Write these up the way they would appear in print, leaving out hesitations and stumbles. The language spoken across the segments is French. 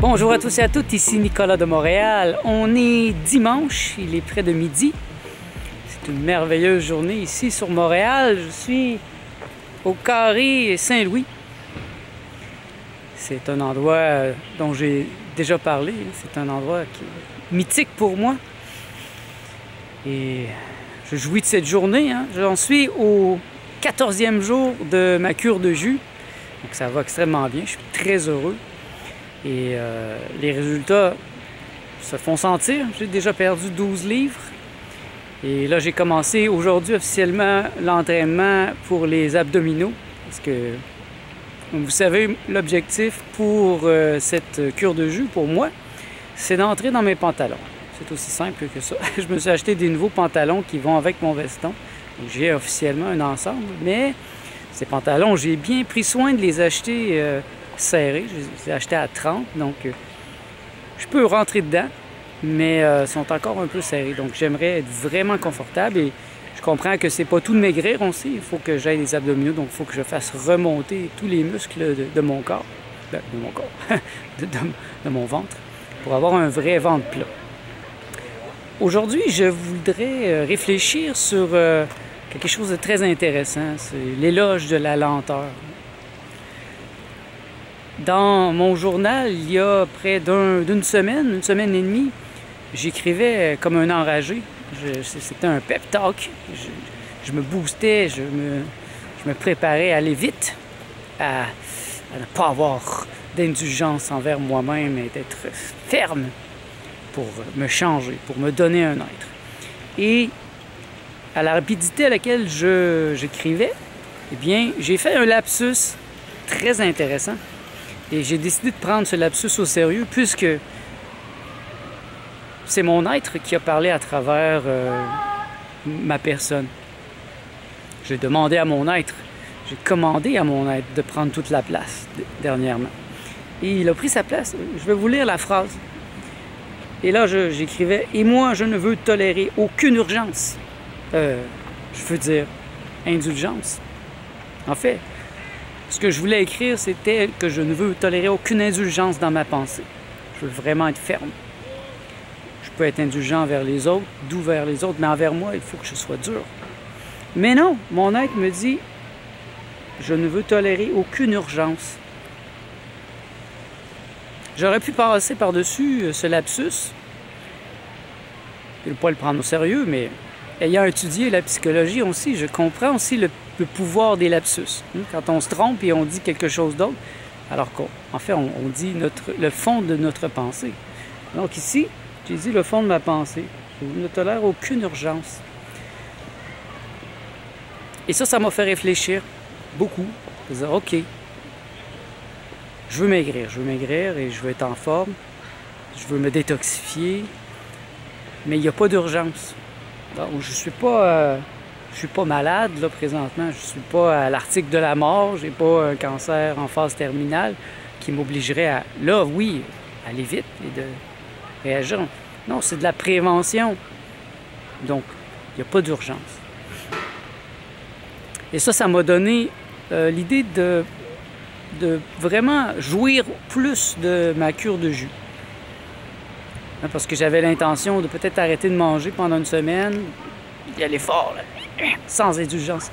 Bonjour à tous et à toutes, ici Nicolas de Montréal. On est dimanche, il est près de midi. C'est une merveilleuse journée ici sur Montréal. Je suis au Carré Saint-Louis. C'est un endroit dont j'ai déjà parlé. C'est un endroit qui est mythique pour moi. Et je jouis de cette journée. J'en suis au 14e jour de ma cure de jus. Donc ça va extrêmement bien. Je suis très heureux. Et les résultats se font sentir. J'ai déjà perdu 12 livres. Et là, j'ai commencé aujourd'hui officiellement l'entraînement pour les abdominaux. Parce que, comme vous savez, l'objectif pour cette cure de jus, pour moi, c'est d'entrer dans mes pantalons. C'est aussi simple que ça. Je me suis acheté des nouveaux pantalons qui vont avec mon veston. J'ai officiellement un ensemble. Mais ces pantalons, j'ai bien pris soin de les acheter serrés. Je les ai achetés à 30, donc je peux rentrer dedans, mais ils sont encore un peu serrés. Donc j'aimerais être vraiment confortable et je comprends que c'est pas tout de maigrir aussi. Il faut que j'aille des abdominaux, donc il faut que je fasse remonter tous les muscles de mon corps, de mon ventre, pour avoir un vrai ventre plat. Aujourd'hui, je voudrais réfléchir sur quelque chose de très intéressant, c'est l'éloge de la lenteur. Dans mon journal, il y a près d'une semaine et demie, j'écrivais comme un enragé. C'était un pep talk. Je me boostais, je me préparais à aller vite, à ne pas avoir d'indulgence envers moi-même et d'être ferme pour me changer, pour me donner un être. Et à la rapidité à laquelle j'écrivais, eh bien, j'ai fait un lapsus très intéressant. Et j'ai décidé de prendre ce lapsus au sérieux puisque c'est mon être qui a parlé à travers ma personne. J'ai demandé à mon être, j'ai commandé à mon être de prendre toute la place dernièrement. Et il a pris sa place. Je vais vous lire la phrase. Et là, j'écrivais « Et moi, je ne veux tolérer aucune urgence. » Je veux dire indulgence. En fait, ce que je voulais écrire, c'était que je ne veux tolérer aucune indulgence dans ma pensée. Je veux vraiment être ferme. Je peux être indulgent envers les autres, doux vers les autres, mais envers moi, il faut que je sois dur. Mais non, mon être me dit, je ne veux tolérer aucune urgence. J'aurais pu passer par-dessus ce lapsus, et ne pas le prendre au sérieux, mais ayant étudié la psychologie aussi, je comprends aussi le pouvoir des lapsus. Quand on se trompe et on dit quelque chose d'autre, alors qu'en fait, on dit le fond de notre pensée. Donc ici, j'ai dit le fond de ma pensée. Je ne tolère aucune urgence. Et ça m'a fait réfléchir beaucoup. Je me disais, OK, je veux maigrir et je veux être en forme. Je veux me détoxifier, mais il n'y a pas d'urgence. Donc, je suis pas malade là présentement, je suis pas à l'article de la mort, j'ai pas un cancer en phase terminale qui m'obligerait à, là oui, aller vite et de réagir. Non, c'est de la prévention. Donc, il n'y a pas d'urgence. Et ça m'a donné l'idée de vraiment jouir plus de ma cure de jus. Parce que j'avais l'intention de peut-être arrêter de manger pendant une semaine, d'y aller fort, là, sans indulgence.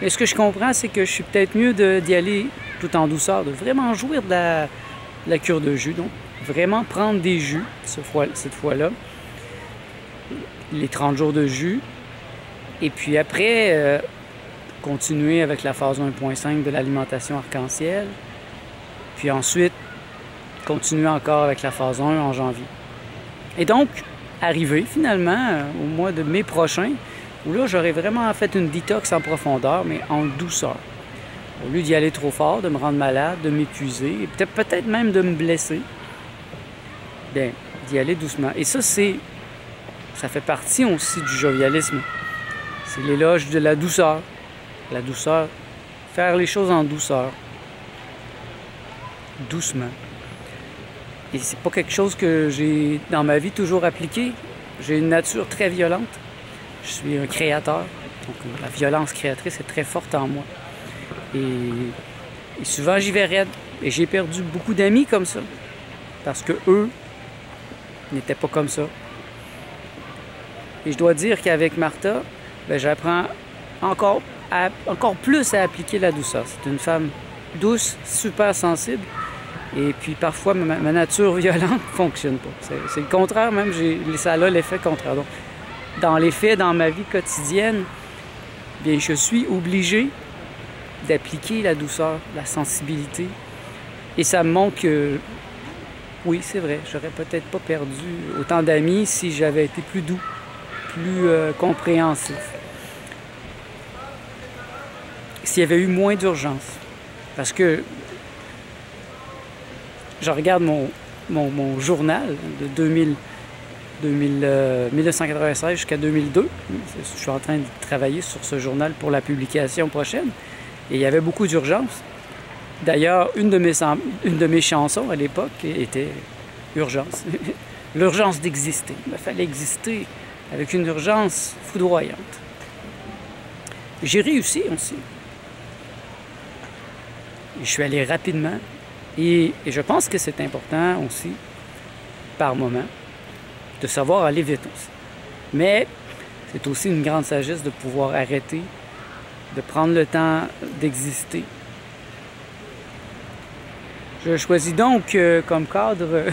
Mais ce que je comprends, c'est que je suis peut-être mieux d'y aller tout en douceur, de vraiment jouir de la cure de jus. Donc, vraiment prendre des jus, cette fois-là, les 30 jours de jus, et puis après, continuer avec la phase 1.5 de l'alimentation arc-en-ciel, puis ensuite, continuer encore avec la phase 1 en janvier. Et donc, arriver finalement au mois de mai prochain, où là, j'aurais vraiment fait une détox en profondeur, mais en douceur. Au lieu d'y aller trop fort, de me rendre malade, de m'épuiser, et peut-être même de me blesser, bien, d'y aller doucement. Et ça fait partie aussi du jovialisme. C'est l'éloge de la douceur. La douceur, faire les choses en douceur. Doucement. Et c'est pas quelque chose que j'ai, dans ma vie, toujours appliqué. J'ai une nature très violente. Je suis un créateur. Donc, la violence créatrice est très forte en moi. Et souvent, j'y vais raide. Et j'ai perdu beaucoup d'amis comme ça. parce que eux n'étaient pas comme ça. Et je dois dire qu'avec Martha, ben, j'apprends encore plus à appliquer la douceur. C'est une femme douce, super sensible. Et puis parfois, ma nature violente ne fonctionne pas. C'est le contraire même, ça a l'effet contraire. Donc, dans les faits, dans ma vie quotidienne, bien, je suis obligé d'appliquer la douceur, la sensibilité. Et ça me montre que, oui, c'est vrai, j'aurais peut-être pas perdu autant d'amis si j'avais été plus doux, plus compréhensif. S'il y avait eu moins d'urgence. Parce que je regarde mon journal de 1996 jusqu'à 2002. Je suis en train de travailler sur ce journal pour la publication prochaine. Et il y avait beaucoup d'urgence. D'ailleurs, une de mes chansons à l'époque était Urgence. L'urgence d'exister. Il me fallait exister avec une urgence foudroyante. J'ai réussi aussi. Je suis allé rapidement. Et je pense que c'est important aussi, par moment, de savoir aller vite aussi. Mais c'est aussi une grande sagesse de pouvoir arrêter, de prendre le temps d'exister. Je choisis donc comme cadre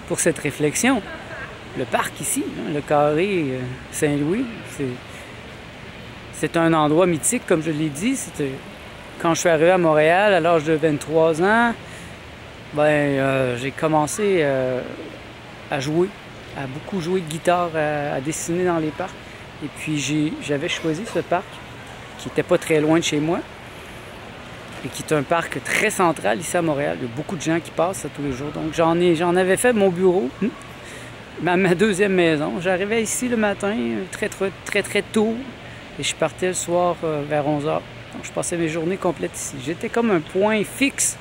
pour cette réflexion le parc ici, hein, le carré Saint-Louis. C'est un endroit mythique, comme je l'ai dit. Quand je suis arrivé à Montréal à l'âge de 23 ans, j'ai commencé à jouer, à beaucoup jouer de guitare, à dessiner dans les parcs. Et puis j'avais choisi ce parc qui n'était pas très loin de chez moi et qui est un parc très central ici à Montréal. Il y a beaucoup de gens qui passent tous les jours. Donc j'en avais fait mon bureau, ma deuxième maison. J'arrivais ici le matin très tôt et je partais le soir vers 11 h. Donc je passais mes journées complètes ici. J'étais comme un point fixe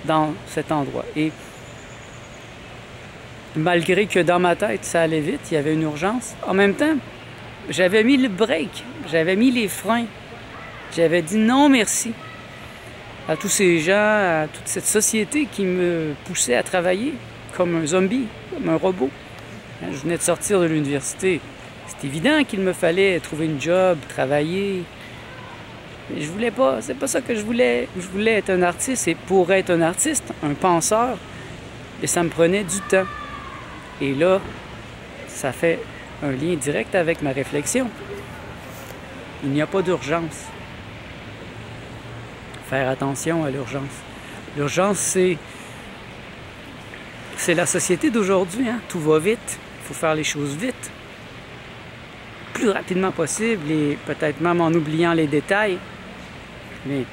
dans cet endroit. Et malgré que dans ma tête, ça allait vite, il y avait une urgence, en même temps, j'avais mis le break, j'avais mis les freins. J'avais dit non merci à tous ces gens, à toute cette société qui me poussait à travailler comme un zombie, comme un robot. Je venais de sortir de l'université. C'est évident qu'il me fallait trouver une job, travailler. Mais je voulais pas, c'est pas ça que je voulais. Je voulais être un artiste et pour être un artiste, un penseur, et ça me prenait du temps. Et là, ça fait un lien direct avec ma réflexion. Il n'y a pas d'urgence. Faire attention à l'urgence. L'urgence, c'est la société d'aujourd'hui, hein? Tout va vite, il faut faire les choses vite. Plus rapidement possible et peut-être même en oubliant les détails. Mais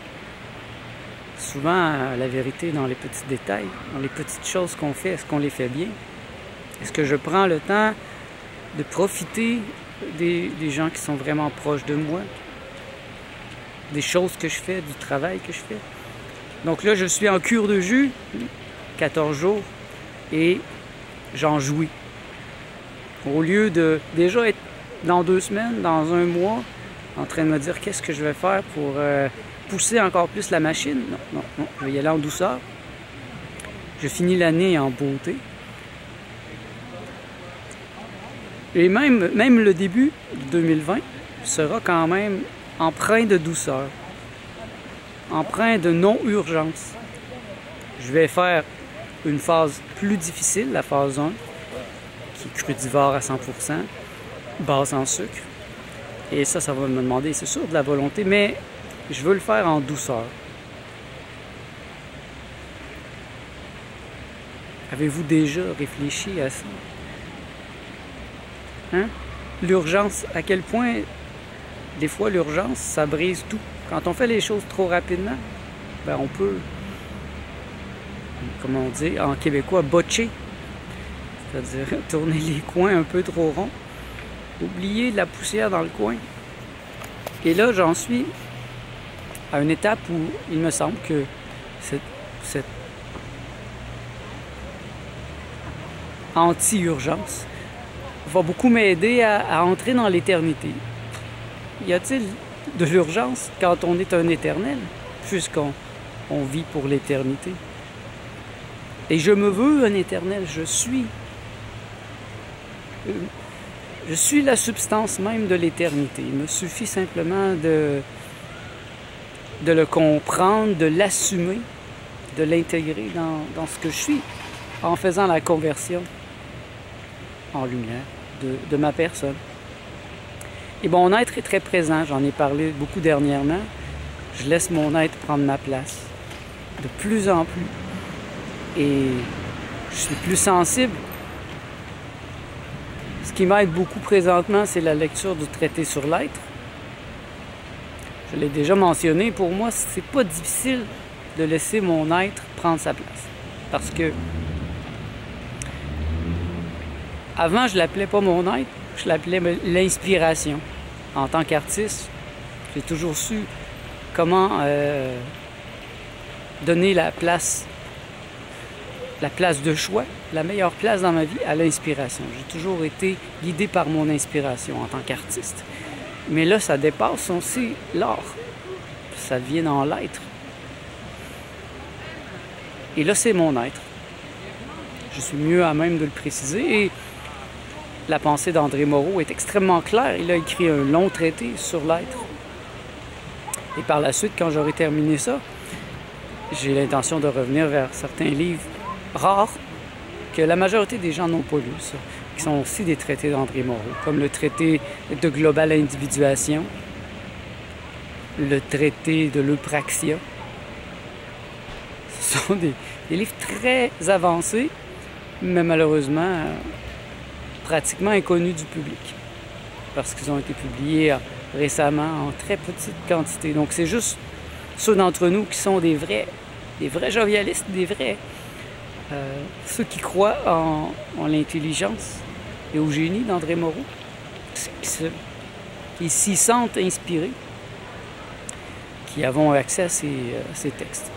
souvent, la vérité est dans les petits détails, dans les petites choses qu'on fait. Est-ce qu'on les fait bien? Est-ce que je prends le temps de profiter des gens qui sont vraiment proches de moi? Des choses que je fais, du travail que je fais? Donc là, je suis en cure de jus, 14 jours, et j'en jouis. Au lieu de déjà être dans 2 semaines, dans 1 mois, en train de me dire qu'est-ce que je vais faire pour pousser encore plus la machine. Non, je vais y aller en douceur. Je finis l'année en beauté. Et même le début de 2020 sera quand même empreint de douceur, empreint de non-urgence. Je vais faire une phase plus difficile, la phase 1, qui est crudivore à 100%, basse en sucre. Et ça va me demander, c'est sûr, de la volonté, mais je veux le faire en douceur. Avez-vous déjà réfléchi à ça? Hein? L'urgence, à quel point, des fois, l'urgence, ça brise tout. Quand on fait les choses trop rapidement, ben on peut, comme on dit en québécois, botcher. C'est-à-dire tourner les coins un peu trop ronds. Oublier de la poussière dans le coin. Et là, j'en suis à une étape où il me semble que cette anti-urgence va beaucoup m'aider à entrer dans l'éternité. Y a-t-il de l'urgence quand on est un éternel, puisqu'on vit pour l'éternité? Et je me veux un éternel. Je suis la substance même de l'éternité. Il me suffit simplement de le comprendre, de l'assumer, de l'intégrer dans ce que je suis, en faisant la conversion en lumière de ma personne. Et mon être est très présent, j'en ai parlé beaucoup dernièrement. Je laisse mon être prendre ma place, de plus en plus. Et je suis plus sensible. Ce qui m'aide beaucoup présentement, c'est la lecture du traité sur l'être. Je l'ai déjà mentionné, pour moi, c'est pas difficile de laisser mon être prendre sa place. Parce que avant, je l'appelais pas mon être, je l'appelais l'inspiration. En tant qu'artiste, j'ai toujours su comment donner la place de choix, la meilleure place dans ma vie à l'inspiration. J'ai toujours été guidé par mon inspiration en tant qu'artiste. Mais là, ça dépasse aussi l'art. Ça vient dans l'être. Et là, c'est mon être. Je suis mieux à même de le préciser. Et la pensée d'André Moreau est extrêmement claire. Il a écrit un long traité sur l'être. Et par la suite, quand j'aurai terminé ça, j'ai l'intention de revenir vers certains livres rares que la majorité des gens n'ont pas lus, ça, qui sont aussi des traités d'André Moreau, comme le traité de Global Individuation, le traité de l'Eupraxia. Ce sont des livres très avancés, mais malheureusement pratiquement inconnus du public, parce qu'ils ont été publiés récemment en très petite quantité. Donc c'est juste ceux d'entre nous qui sont des vrais jovialistes, ceux qui croient en l'intelligence et au génie d'André Moreau, qui s'y sentent inspirés, qui avons accès à ces textes.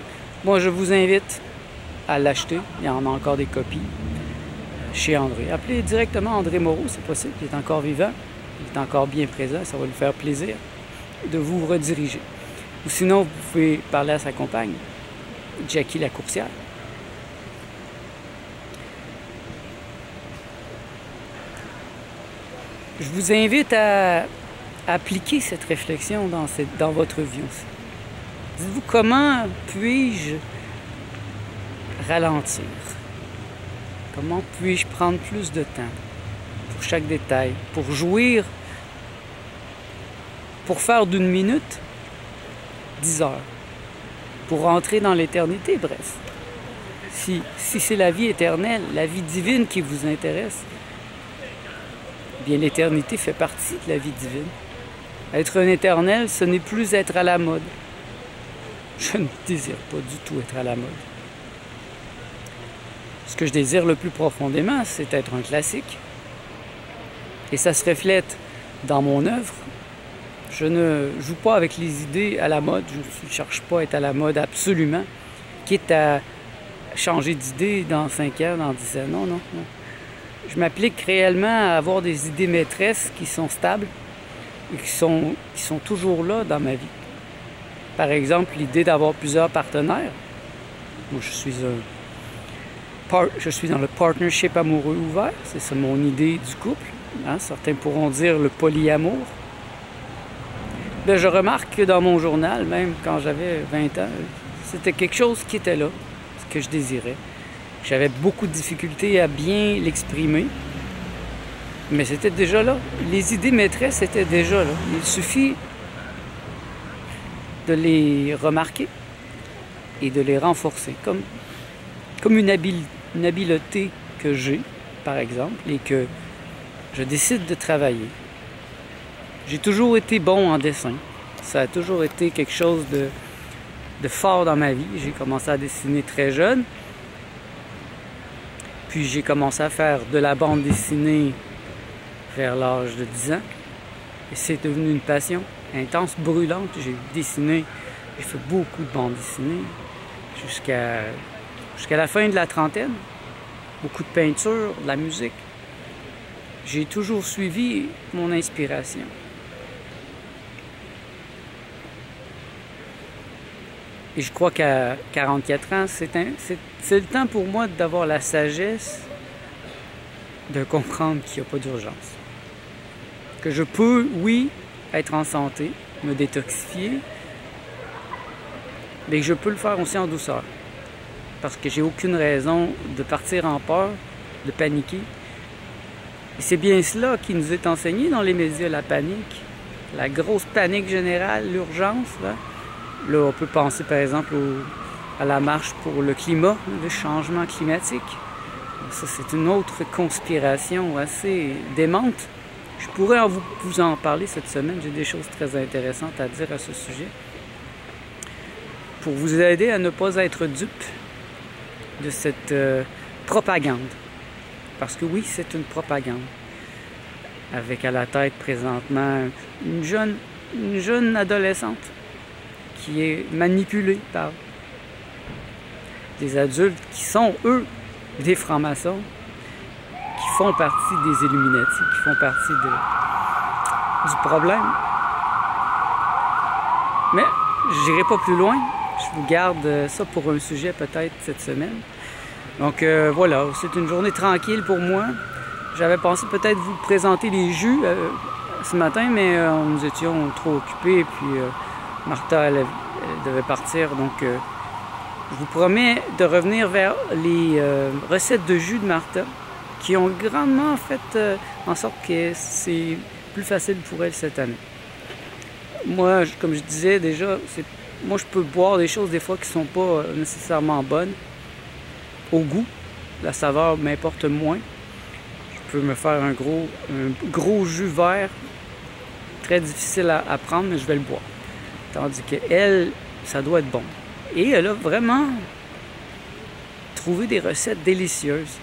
Moi, je vous invite à l'acheter. Il y en a encore des copies chez André. Appelez directement André Moreau, c'est possible. Il est encore vivant, il est encore bien présent. Ça va lui faire plaisir de vous rediriger. Ou sinon, vous pouvez parler à sa compagne, Jackie la coursière. Je vous invite à appliquer cette réflexion dans votre vie aussi. Dites-vous, comment puis-je ralentir? Comment puis-je prendre plus de temps pour chaque détail, pour jouir, pour faire d'une minute 10 heures, pour rentrer dans l'éternité, bref. Si c'est la vie éternelle, la vie divine qui vous intéresse, bien l'éternité fait partie de la vie divine. Être un éternel, ce n'est plus être à la mode. Je ne désire pas du tout être à la mode. Ce que je désire le plus profondément, c'est être un classique. Et ça se reflète dans mon œuvre. Je ne joue pas avec les idées à la mode. Je ne cherche pas à être à la mode absolument. Quitte à changer d'idée dans 5 ans, dans 10 ans. Non, non, non. Je m'applique réellement à avoir des idées maîtresses qui sont stables et qui sont toujours là dans ma vie. Par exemple, l'idée d'avoir plusieurs partenaires. Moi, je suis dans le partnership amoureux ouvert. C'est ça mon idée du couple. Hein? Certains pourront dire le polyamour. Bien, je remarque que dans mon journal, même quand j'avais 20 ans, c'était quelque chose qui était là, ce que je désirais. J'avais beaucoup de difficultés à bien l'exprimer, mais c'était déjà là. Les idées maîtresses étaient déjà là. Il suffit de les remarquer et de les renforcer, comme une habileté que j'ai, par exemple, et que je décide de travailler. J'ai toujours été bon en dessin. Ça a toujours été quelque chose de fort dans ma vie. J'ai commencé à dessiner très jeune. Puis j'ai commencé à faire de la bande dessinée vers l'âge de 10 ans. Et c'est devenu une passion intense, brûlante. J'ai dessiné, j'ai fait beaucoup de bandes dessinées jusqu'à la fin de la trentaine. Beaucoup de peinture, de la musique. J'ai toujours suivi mon inspiration. Et je crois qu'à 44 ans, c'est le temps pour moi d'avoir la sagesse de comprendre qu'il n'y a pas d'urgence. Que je peux, oui, être en santé, me détoxifier, mais que je peux le faire aussi en douceur. Parce que j'ai aucune raison de partir en peur, de paniquer. Et c'est bien cela qui nous est enseigné dans les médias, la panique. La grosse panique générale, l'urgence. Là, on peut penser par exemple à la marche pour le climat, le changement climatique. Ça, c'est une autre conspiration assez démente. Je pourrais vous en parler cette semaine. J'ai des choses très intéressantes à dire à ce sujet. Pour vous aider à ne pas être dupe de cette propagande. Parce que oui, c'est une propagande. Avec à la tête présentement une jeune adolescente qui est manipulée par des adultes qui sont, eux, des francs-maçons, qui font partie des Illuminati, qui font partie du problème. Mais j'irai pas plus loin. Je vous garde ça pour un sujet peut-être cette semaine. Donc voilà, c'est une journée tranquille pour moi. J'avais pensé peut-être vous présenter les jus ce matin, mais nous étions trop occupés. Puis Martha, elle devait partir. Donc je vous promets de revenir vers les recettes de jus de Martha, qui ont grandement fait en sorte que c'est plus facile pour elle cette année. Moi, comme je disais déjà, moi je peux boire des choses des fois qui ne sont pas nécessairement bonnes au goût. La saveur m'importe moins. Je peux me faire un gros jus vert, très difficile à prendre, mais je vais le boire. Tandis qu'elle, ça doit être bon. Et elle a vraiment trouvé des recettes délicieuses.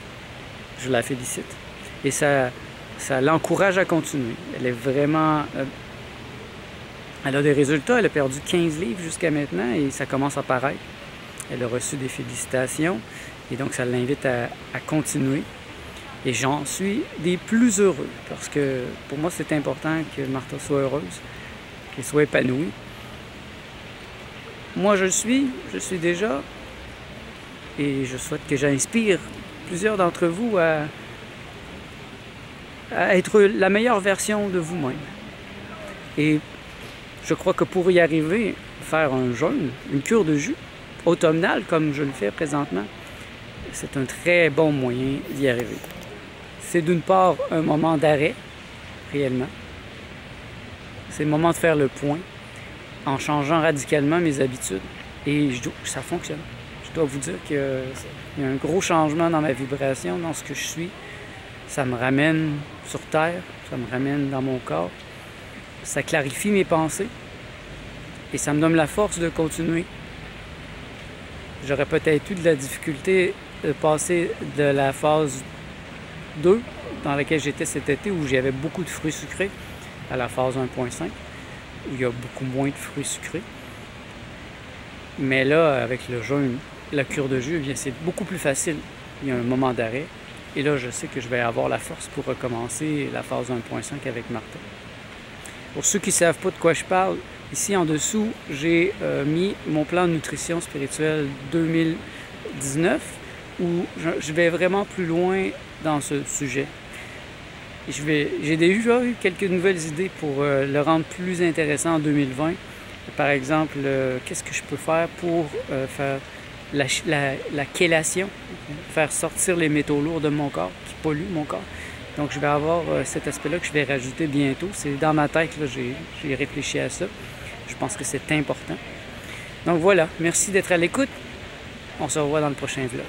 Je la félicite. Et ça l'encourage à continuer. Elle est vraiment... elle a des résultats. Elle a perdu 15 livres jusqu'à maintenant et ça commence à paraître. Elle a reçu des félicitations et donc ça l'invite à continuer. Et j'en suis des plus heureux parce que pour moi, c'est important que Martha soit heureuse, qu'elle soit épanouie. Moi, je suis déjà, et je souhaite que j'inspire plusieurs d'entre vous à être la meilleure version de vous-même. Et je crois que pour y arriver, faire un jeûne, une cure de jus automnale comme je le fais présentement, c'est un très bon moyen d'y arriver. C'est d'une part un moment d'arrêt, réellement. C'est le moment de faire le point en changeant radicalement mes habitudes. Et ça fonctionne. Je dois vous dire qu'il y a un gros changement dans ma vibration, dans ce que je suis. Ça me ramène sur terre, ça me ramène dans mon corps. Ça clarifie mes pensées et ça me donne la force de continuer. J'aurais peut-être eu de la difficulté de passer de la phase 2, dans laquelle j'étais cet été, où j'avais beaucoup de fruits sucrés, à la phase 1.5, où il y a beaucoup moins de fruits sucrés. Mais là, avec le jeûne, la cure de jus, c'est beaucoup plus facile. Il y a un moment d'arrêt. Et là, je sais que je vais avoir la force pour recommencer la phase 1.5 avec Martha. Pour ceux qui ne savent pas de quoi je parle, ici en dessous, j'ai mis mon plan de nutrition spirituelle 2019, où je vais vraiment plus loin dans ce sujet. J'ai déjà eu quelques nouvelles idées pour le rendre plus intéressant en 2020. Par exemple, qu'est-ce que je peux faire pour faire la chélation, faire sortir les métaux lourds de mon corps, qui polluent mon corps. Donc je vais avoir cet aspect-là que je vais rajouter bientôt. C'est dans ma tête, j'ai réfléchi à ça. Je pense que c'est important. Donc voilà, merci d'être à l'écoute. On se revoit dans le prochain vlog.